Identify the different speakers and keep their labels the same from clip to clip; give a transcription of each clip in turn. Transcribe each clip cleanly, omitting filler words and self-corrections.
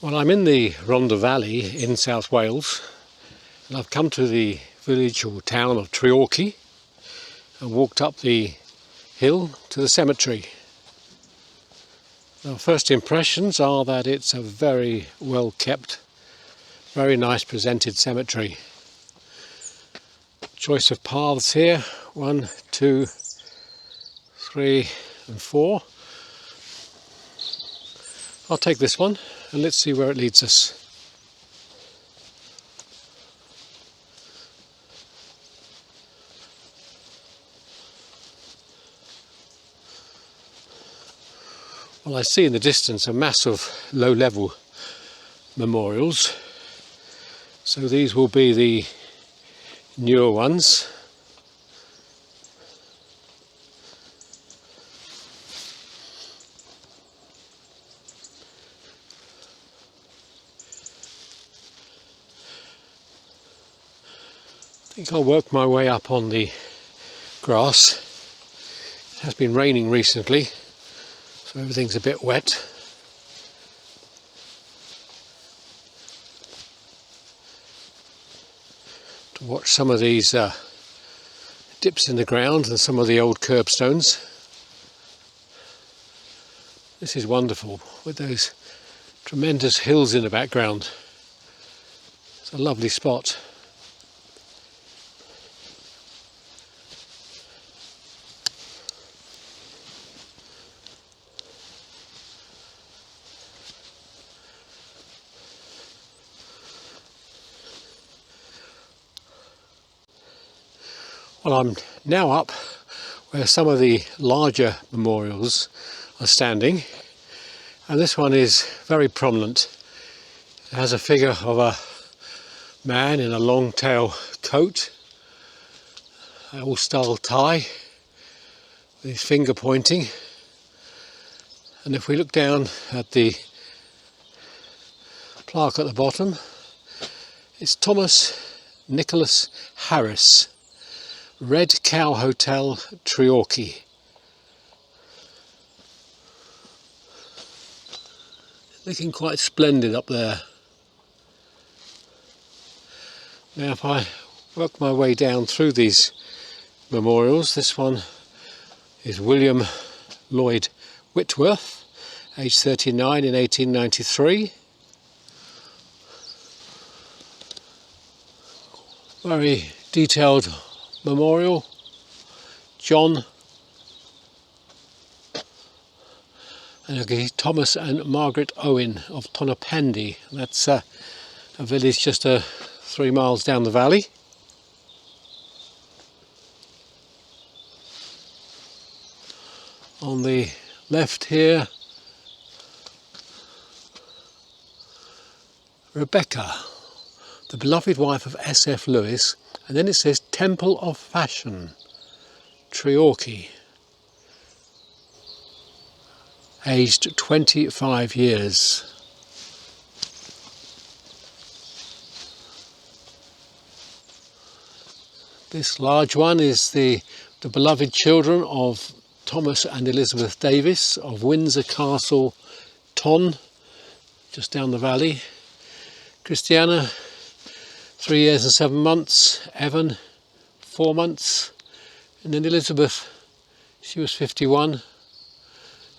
Speaker 1: Well, I'm in the Rhondda Valley in South Wales, and I've come to the village or town of Treorchy and walked up the hill to the cemetery. Now, first impressions are that it's a very well kept, very nice presented cemetery. Choice of paths here, 1, 2, 3 and 4. I'll take this one and let's see where it leads us. Well, I see in the distance a mass of low-level memorials. So these will be the newer ones. I think I'll work my way up on the grass. It has been raining recently, so everything's a bit wet. To watch some of these dips in the ground and some of the old curbstones. This is wonderful with those tremendous hills in the background. It's a lovely spot. Well, I'm now up where some of the larger memorials are standing, and this one is very prominent. It has a figure of a man in a long tail coat, an all-style tie with his finger pointing, and if we look down at the plaque at the bottom, it's Thomas Nicholas Harris, Red Cow Hotel, Treorchy. Looking quite splendid up there. Now if I work my way down through these memorials, this one is William Lloyd Whitworth, aged 39 in 1893. Very detailed memorial. John and Thomas and Margaret Owen of Tonopandi. That's a village just 3 miles down the valley. On the left here, Rebecca, the beloved wife of S.F. Lewis, and then it says Temple of Fashion, Treorchy, aged 25 years. This large one is the beloved children of Thomas and Elizabeth Davis of Windsor Castle, Ton, just down the valley. Christiana, 3 years and 7 months. Evan, 4 months. And then Elizabeth, she was 51.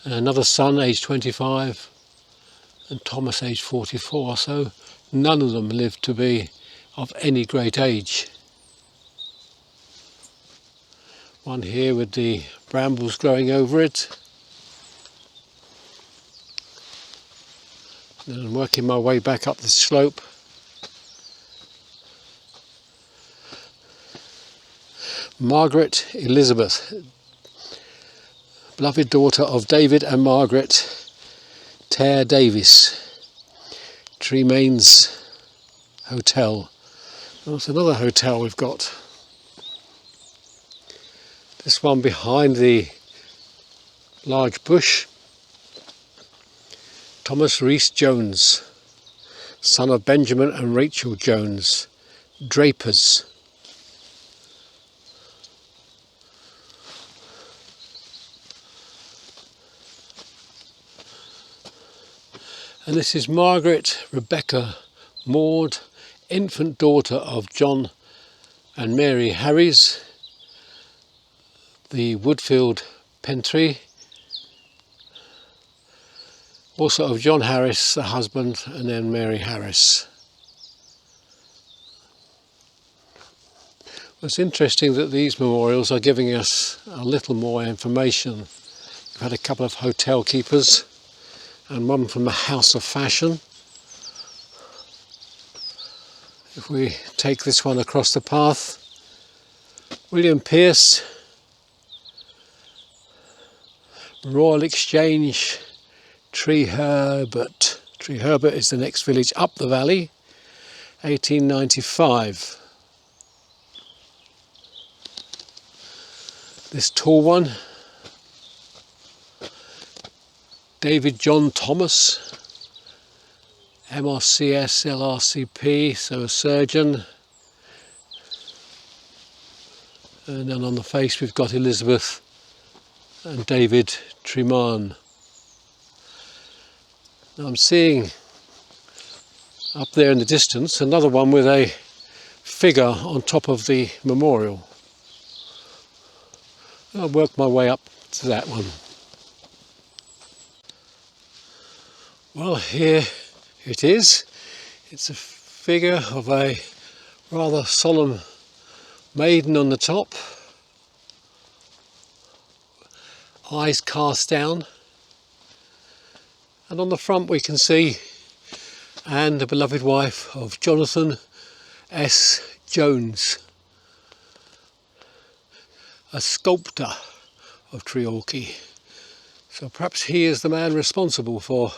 Speaker 1: And another son, aged 25. And Thomas, aged 44. So none of them lived to be of any great age. One here with the brambles growing over it. And I'm working my way back up the slope. Margaret Elizabeth, beloved daughter of David and Margaret Tare Davis, Tremaines Hotel. That's another hotel we've got. This one behind the large bush, Thomas Rhys Jones, son of Benjamin and Rachel Jones, drapers. And this is Margaret Rebecca Maud, infant daughter of John and Mary Harries, the Woodfield Pentry, also of John Harris, the husband, and then Mary Harris. It's interesting that these memorials are giving us a little more information. We've had a couple of hotel keepers and one from the House of Fashion. If we take this one across the path, William Pierce, Royal Exchange, Treorchy. Treorchy is the next village up the valley, 1895. This tall one, David John Thomas, MRCS LRCP, so a surgeon. And then on the face we've got Elizabeth and David Treman. Now I'm seeing up there in the distance another one with a figure on top of the memorial. I'll work my way up to that one. Well, here it is. It's a figure of a rather solemn maiden on the top, eyes cast down, and on the front we can see Anne, the beloved wife of Jonathan S. Jones, a sculptor of Treorchy. So perhaps he is the man responsible for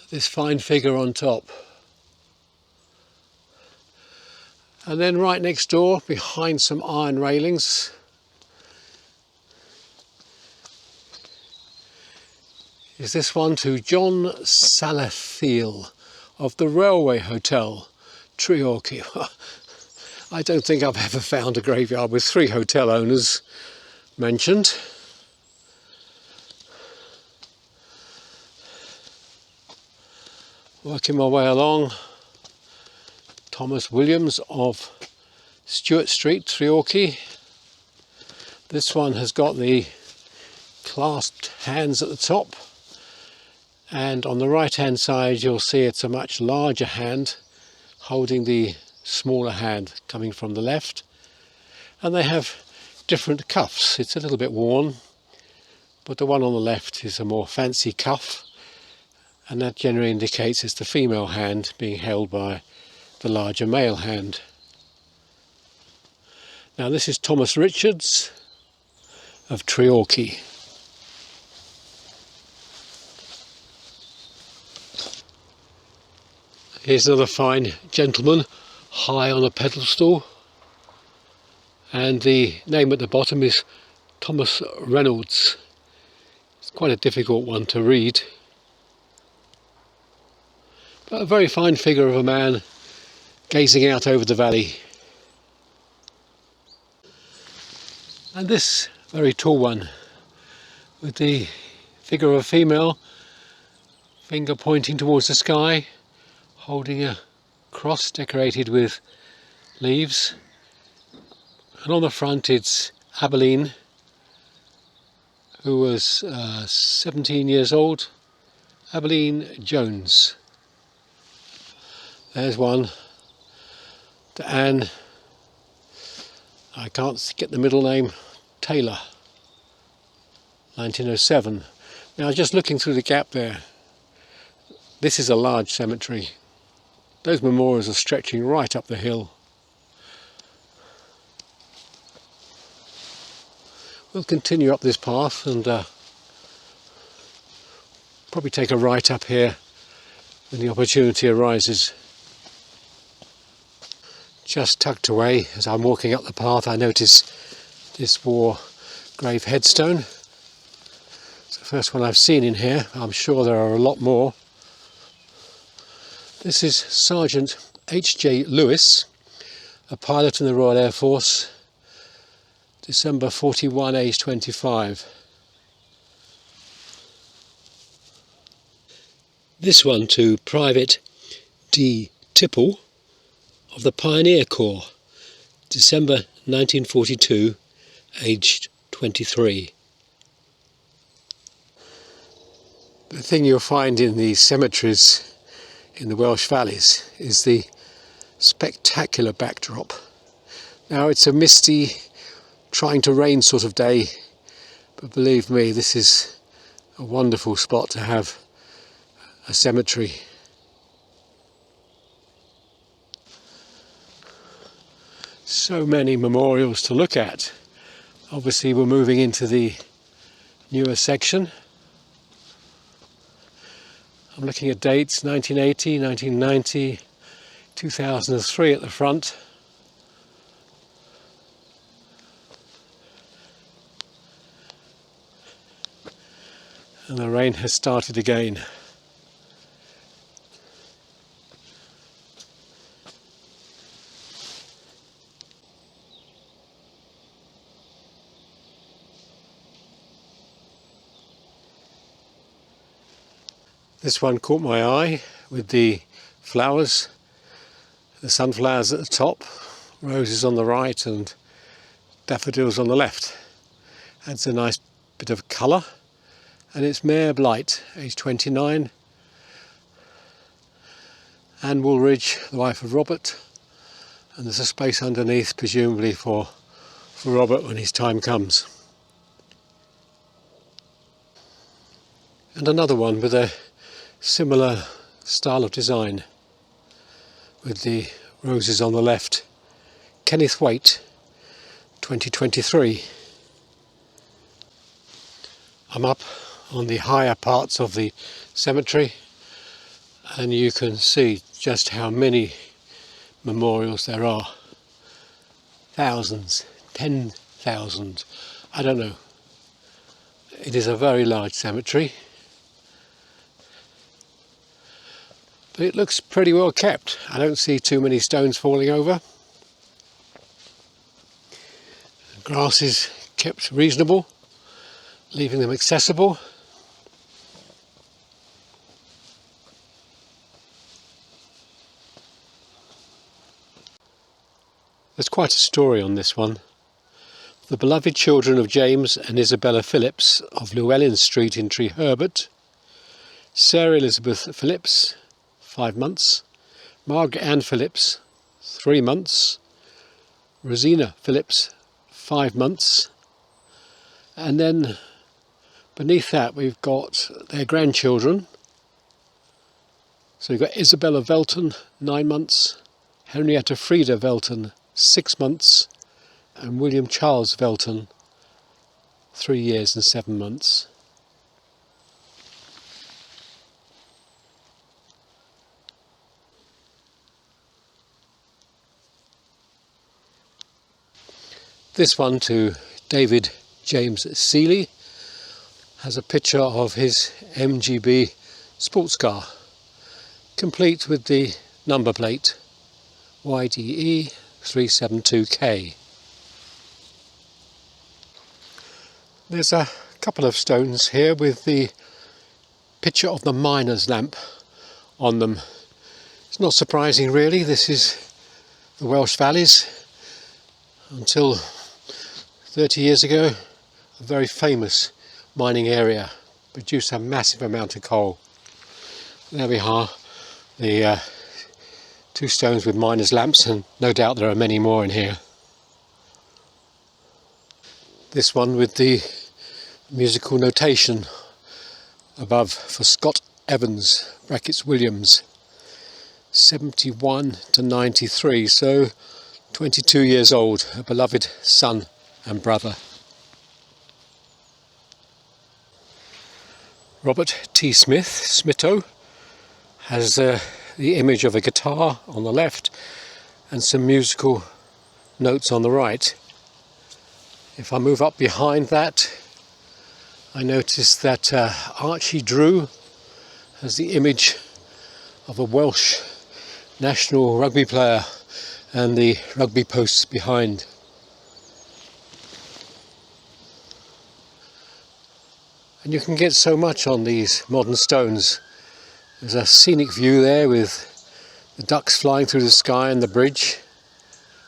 Speaker 1: this fine figure on top. And then right next door, behind some iron railings, is this one to John Salathiel of the Railway Hotel, Treorchy. I don't think I've ever found a graveyard with 3 hotel owners mentioned. Working my way along, Thomas Williams of Stewart Street, Treorchy. This one has got the clasped hands at the top, and on the right hand side you'll see it's a much larger hand holding the smaller hand coming from the left, and they have different cuffs. It's a little bit worn, but the one on the left is a more fancy cuff, and that generally indicates it's the female hand being held by the larger male hand. Now this is Thomas Richards of Treorchy. Here's another fine gentleman high on a pedestal, and the name at the bottom is Thomas Reynolds. It's quite a difficult one to read, but a very fine figure of a man gazing out over the valley. And this very tall one with the figure of a female, finger pointing towards the sky, holding a cross decorated with leaves, and on the front it's Abilene, who was 17 years old, Abilene Jones. There's one to Anne, I can't get the middle name, Taylor, 1907. Now just looking through the gap there, this is a large cemetery. Those memorials are stretching right up the hill. We'll continue up this path and probably take a right up here when the opportunity arises. Just tucked away as I'm walking up the path, I notice this war grave headstone. It's the first one I've seen in here. I'm sure there are a lot more. This is Sergeant H.J. Lewis, a pilot in the Royal Air Force, December 41, age 25. This one to Private D. Tipple of the Pioneer Corps, December 1942, aged 23. The thing you'll find in these cemeteries in the Welsh valleys is the spectacular backdrop. Now it's a misty, trying to rain sort of day, but believe me, this is a wonderful spot to have a cemetery. So many memorials to look at. Obviously we're moving into the newer section. I'm looking at dates: 1980, 1990, 2003 at the front. And the rain has started again. This one caught my eye with the flowers, the sunflowers at the top, roses on the right and daffodils on the left. Adds a nice bit of colour. And it's Mayor Blight, aged 29, Anne Woolridge, the wife of Robert, and there's a space underneath presumably for Robert when his time comes. And another one with a similar style of design, with the roses on the left, Kenneth Waite, 2023. I'm up on the higher parts of the cemetery and you can see just how many memorials there are. Thousands, 10,000, I don't know. It is a very large cemetery, but it looks pretty well kept. I don't see too many stones falling over. The grass is kept reasonable, leaving them accessible. There's quite a story on this one. The beloved children of James and Isabella Phillips of Llewellyn Street in Treorchy, Sarah Elizabeth Phillips, 5 months, Margaret Ann Phillips, 3 months, Rosina Phillips, 5 months, and then beneath that we've got their grandchildren. So we've got Isabella Velton, 9 months, Henrietta Frida Velton, 6 months, and William Charles Velton, 3 years and 7 months. This one to David James Seeley has a picture of his MGB sports car, complete with the number plate YDE 372K. There's a couple of stones here with the picture of the miner's lamp on them. It's not surprising really, this is the Welsh valleys. Until 30 years ago, a very famous mining area, produced a massive amount of coal. There we are, the 2 stones with miners' lamps, and no doubt there are many more in here. This one with the musical notation above for Scott Evans, brackets Williams, 71 to 93, so 22 years old, a beloved son and brother. Robert T. Smith, Smitho, has the image of a guitar on the left and some musical notes on the right. If I move up behind that, I notice that Archie Drew has the image of a Welsh national rugby player and the rugby posts behind. And you can get so much on these modern stones. There's a scenic view there with the ducks flying through the sky and the bridge,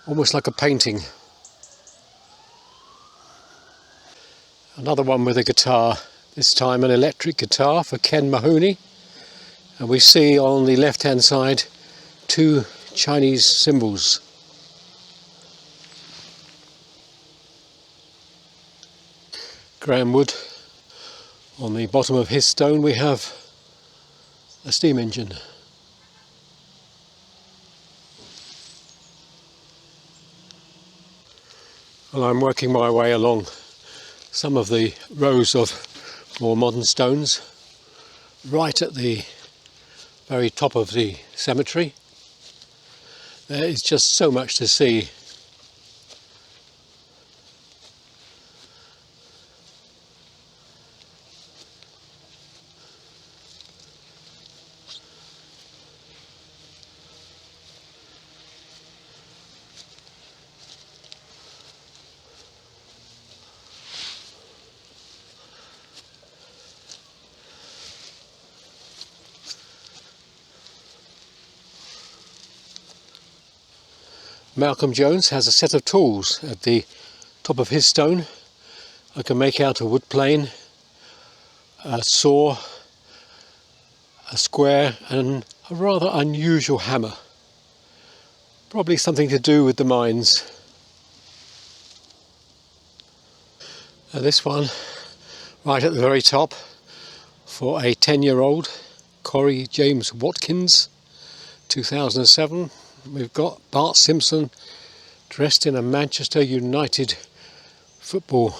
Speaker 1: almost like a painting. Another one with a guitar, this time an electric guitar for Ken Mahoney. And we see on the left hand side 2 Chinese symbols. Graham Wood. On the bottom of his stone we have a steam engine. Well, I'm working my way along some of the rows of more modern stones right at the very top of the cemetery. There is just so much to see. Malcolm Jones has a set of tools at the top of his stone. I can make out a wood plane, a saw, a square and a rather unusual hammer. Probably something to do with the mines. This one right at the very top for a 10-year-old, Corey James Watkins, 2007. We've got Bart Simpson dressed in a Manchester United football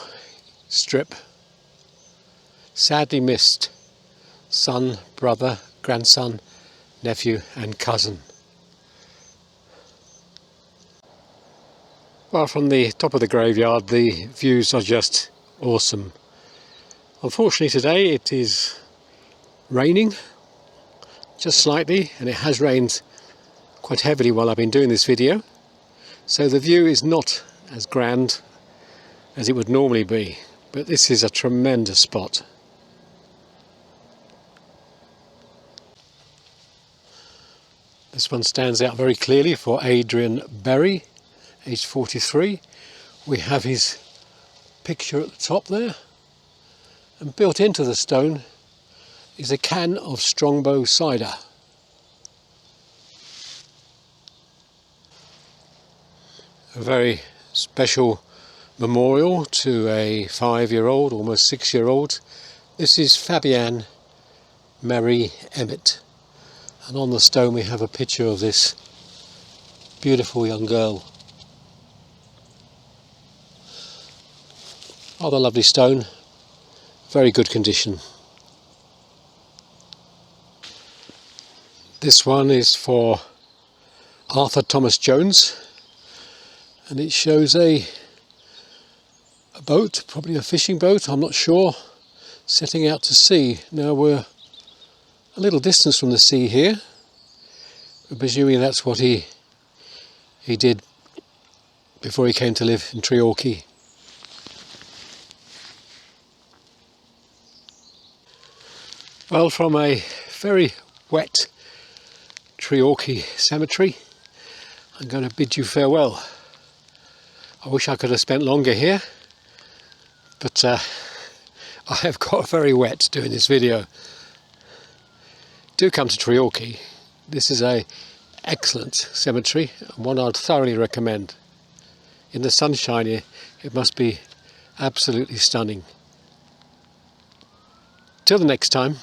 Speaker 1: strip. Sadly missed. Son, brother, grandson, nephew and cousin. Well, from the top of the graveyard the views are just awesome. Unfortunately today it is raining, just slightly, and it has rained quite heavily while I've been doing this video, so the view is not as grand as it would normally be, but this is a tremendous spot. This one stands out very clearly for Adrian Berry, aged 43. We have his picture at the top there, and built into the stone is a can of Strongbow cider. A very special memorial to a 5-year-old, almost 6-year-old. This is Fabienne Mary Emmett, and on the stone we have a picture of this beautiful young girl. Rather lovely stone, very good condition. This one is for Arthur Thomas Jones, and it shows a boat, probably a fishing boat, I'm not sure, setting out to sea. Now we're a little distance from the sea here. We're presuming that's what he did before he came to live in Treorchy. Well, from a very wet Treorchy Cemetery, I'm going to bid you farewell. I wish I could have spent longer here, but I have got very wet doing this video. Do come to Treorchy. This is an excellent cemetery and one I'd thoroughly recommend. In the sunshine here, it must be absolutely stunning. Till the next time.